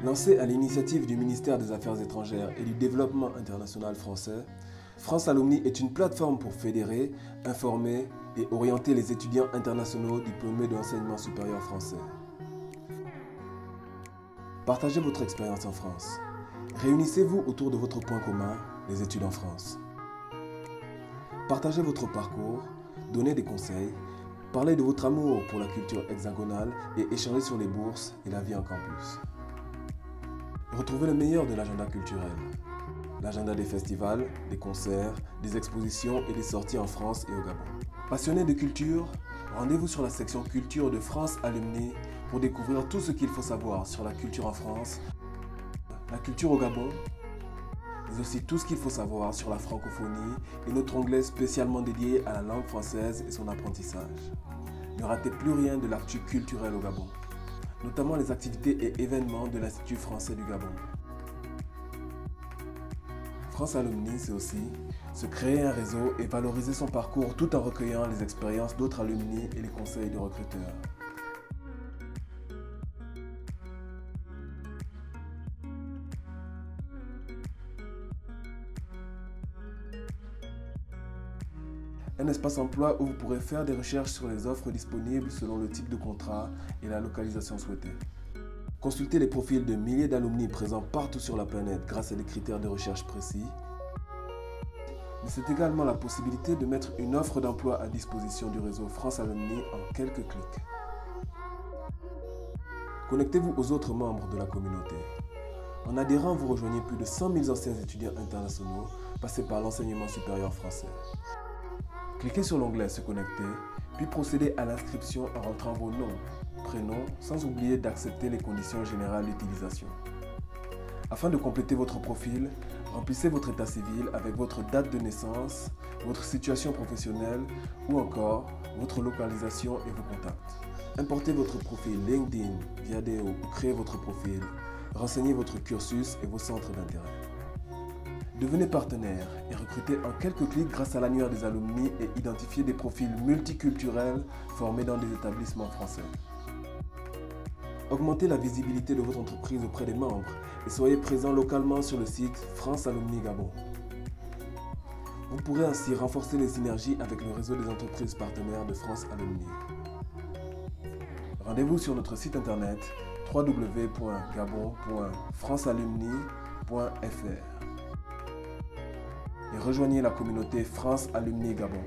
Lancée à l'initiative du ministère des Affaires étrangères et du Développement international français, France Alumni est une plateforme pour fédérer, informer et orienter les étudiants internationaux diplômés de l'enseignement supérieur français. Partagez votre expérience en France. Réunissez-vous autour de votre point commun, les études en France. Partagez votre parcours, donnez des conseils, parlez de votre amour pour la culture hexagonale et échangez sur les bourses et la vie en campus. Retrouvez le meilleur de l'agenda culturel. L'agenda des festivals, des concerts, des expositions et des sorties en France et au Gabon. Passionnés de culture, rendez-vous sur la section culture de France Alumni pour découvrir tout ce qu'il faut savoir sur la culture en France, la culture au Gabon, mais aussi tout ce qu'il faut savoir sur la francophonie et notre onglet spécialement dédié à la langue française et son apprentissage. Ne ratez plus rien de l'actu culturel au Gabon, notamment les activités et événements de l'Institut français du Gabon. France Alumni, c'est aussi se créer un réseau et valoriser son parcours tout en recueillant les expériences d'autres alumni et les conseils de recruteurs. Un espace emploi où vous pourrez faire des recherches sur les offres disponibles selon le type de contrat et la localisation souhaitée. Consultez les profils de milliers d'alumni présents partout sur la planète grâce à des critères de recherche précis. Mais c'est également la possibilité de mettre une offre d'emploi à disposition du réseau France Alumni en quelques clics. Connectez-vous aux autres membres de la communauté. En adhérant, vous rejoignez plus de 100 000 anciens étudiants internationaux passés par l'enseignement supérieur français. Cliquez sur l'onglet « Se connecter », puis procédez à l'inscription en rentrant vos noms, prénoms, sans oublier d'accepter les conditions générales d'utilisation. Afin de compléter votre profil, remplissez votre état civil avec votre date de naissance, votre situation professionnelle ou encore votre localisation et vos contacts. Importez votre profil LinkedIn, Viadeo ou créez votre profil. Renseignez votre cursus et vos centres d'intérêt. Devenez partenaire et recrutez en quelques clics grâce à l'annuaire des alumni et identifiez des profils multiculturels formés dans des établissements français. Augmentez la visibilité de votre entreprise auprès des membres et soyez présent localement sur le site France Alumni Gabon. Vous pourrez ainsi renforcer les synergies avec le réseau des entreprises partenaires de France Alumni. Rendez-vous sur notre site internet www.gabon.francealumni.fr et rejoignez la communauté France Alumni Gabon.